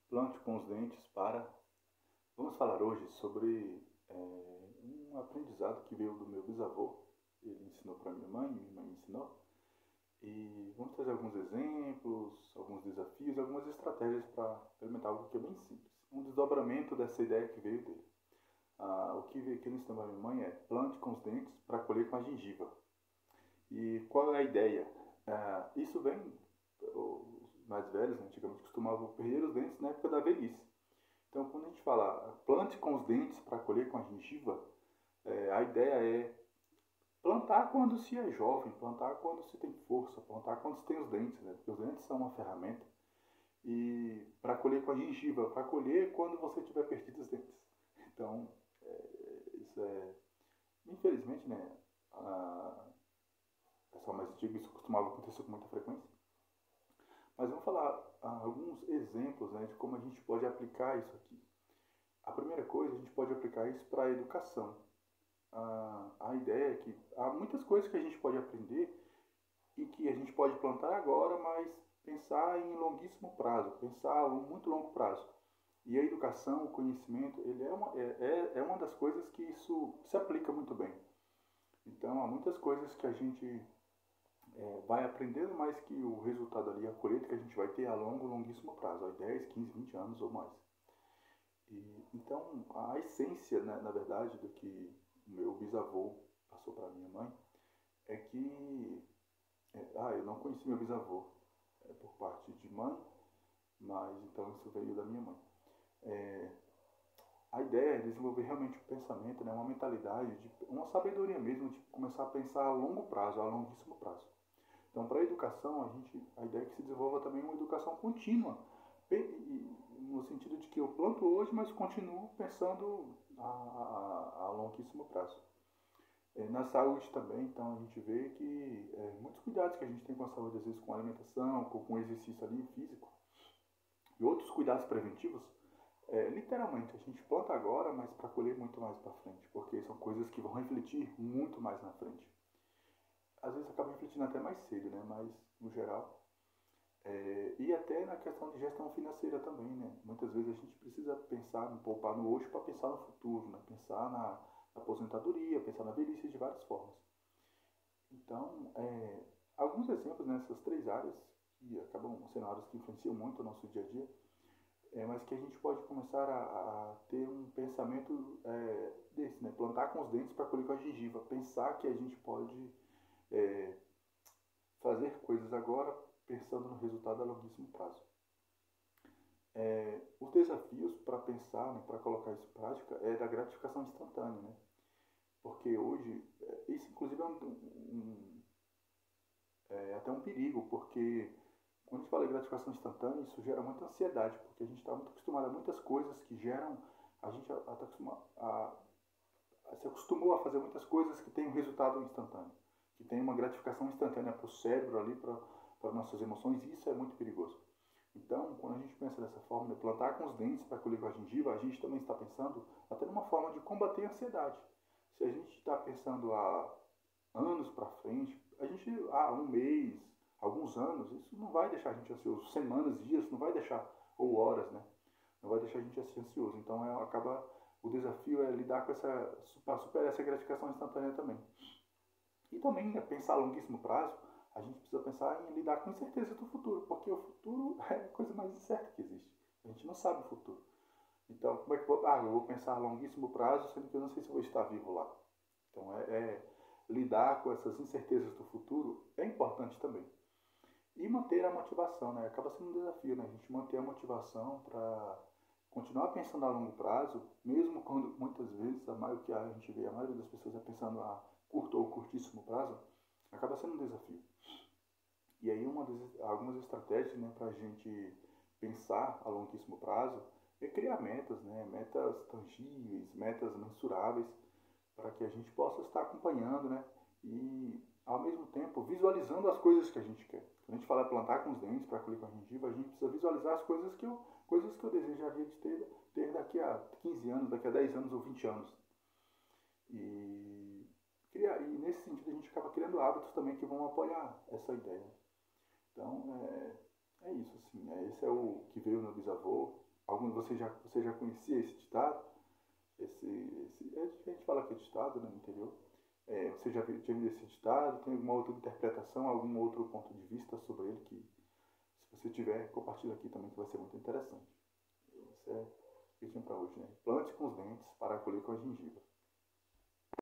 Plante com os dentes para. Vamos falar hoje sobre um aprendizado que veio do meu bisavô. Ele ensinou para minha mãe me ensinou. E vamos trazer alguns exemplos, alguns desafios, algumas estratégias para implementar algo que é bem simples. Um desdobramento dessa ideia que veio dele. O que ele ensinou para minha mãe é plante com os dentes para colher com a gengiva. E qual é a ideia? Isso vem, os mais velhos antigamente costumavam perder os dentes na época da velhice. Então, quando a gente fala plante com os dentes para colher com a gengiva, a ideia é plantar quando se é jovem, plantar quando se tem força, plantar quando se tem os dentes, né? Porque os dentes são uma ferramenta. E para colher com a gengiva, para colher quando você tiver perdido os dentes. Então, isso é, infelizmente, né? Pessoal mais antigo, isso costumava acontecer com muita frequência. Mas vamos falar alguns exemplos, né, de como a gente pode aplicar isso aqui. A primeira coisa, a gente pode aplicar isso para a educação. A ideia é que há muitas coisas que a gente pode aprender e que a gente pode plantar agora, mas pensar em longuíssimo prazo, pensar a muito longo prazo. E a educação, o conhecimento, ele é uma das coisas que isso se aplica muito bem. Então, há muitas coisas que a gente vai aprendendo, mas que o resultado ali, a colheita que a gente vai ter a longuíssimo prazo, a 10, 15, 20 anos ou mais. Então, a essência, né, na verdade, do que o meu bisavô passou para minha mãe é que. Eu não conheci meu bisavô por parte de mãe, mas então isso veio da minha mãe. É, a ideia é desenvolver realmente um pensamento, né, uma mentalidade, uma sabedoria mesmo, de começar a pensar a longo prazo, a longuíssimo prazo. Então, para a educação, a ideia é que se desenvolva também uma educação contínua, no sentido de que eu planto hoje, mas continuo pensando a longuíssimo prazo. Na saúde também, então a gente vê que muitos cuidados que a gente tem com a saúde, às vezes com a alimentação, com exercício ali físico, e outros cuidados preventivos, literalmente a gente planta agora, mas para colher muito mais para frente, porque são coisas que vão refletir muito mais na frente. Às vezes acaba refletindo até mais cedo, né? Mas no geral. E até na questão de gestão financeira também, né? Muitas vezes a gente precisa pensar em poupar no hoje para pensar no futuro, né? Pensar na aposentadoria, pensar na velhice de várias formas. Então, alguns exemplos nessas três áreas, que acabam sendo áreas que influenciam muito o nosso dia a dia, mas que a gente pode começar a ter um pensamento desse, né? Plantar com os dentes para colher com a gengiva. Pensar que a gente pode é, fazer coisas agora pensando no resultado a longuíssimo prazo. Os desafios para pensar, né, para colocar isso em prática, é da gratificação instantânea, né? Porque hoje, isso inclusive até um perigo, porque quando a gente fala de gratificação instantânea, isso gera muita ansiedade, porque a gente está muito acostumado a muitas coisas que geram, a gente se acostumou a fazer muitas coisas que têm um resultado instantâneo, que tem uma gratificação instantânea para o cérebro ali, para nossas emoções, e isso é muito perigoso. Então, quando a gente pensa dessa forma, de plantar com os dentes para colher com a gengiva, a gente também está pensando até numa forma de combater a ansiedade. Se a gente está pensando há anos para frente, a gente, um mês, alguns anos, isso não vai deixar a gente ansioso. Semanas, dias, não vai deixar, ou horas, né? Não vai deixar a gente ansioso. Então, o desafio é lidar com para superar essa gratificação instantânea também. E também, né, pensar a longuíssimo prazo, a gente precisa pensar em lidar com a incerteza do futuro, porque o futuro é a coisa mais incerta que existe. A gente não sabe o futuro. Então, como é que eu vou pensar a longuíssimo prazo, sendo que eu não sei se eu vou estar vivo lá. Então, lidar com essas incertezas do futuro é importante também. E manter a motivação, né? Acaba sendo um desafio, né? A gente manter a motivação para continuar pensando a longo prazo, mesmo quando muitas vezes o que a gente vê, a maioria das pessoas é pensando a curto ou curtíssimo prazo, acaba sendo um desafio. E aí algumas estratégias, né, para a gente pensar a longuíssimo prazo é criar metas, né, metas tangíveis, metas mensuráveis, para que a gente possa estar acompanhando, né, e ao mesmo tempo visualizando as coisas que a gente quer. Quando a gente fala plantar com os dentes para colher com a gengiva, a gente precisa visualizar as coisas que eu desejaria de ter daqui a 15 anos, daqui a 10 anos ou 20 anos. E, e nesse sentido a gente acaba criando hábitos também que vão apoiar essa ideia. Então, é isso, assim. Esse é o que veio no bisavô. Você já conhecia esse ditado? A gente fala que é ditado, né, no interior. Você já tinha visto esse ditado? Tem alguma outra interpretação, algum outro ponto de vista sobre ele que, se você tiver, compartilha aqui também, que vai ser muito interessante. Isso é o que eu tinha para hoje, né? Plante com os dentes para colher com a gengiva.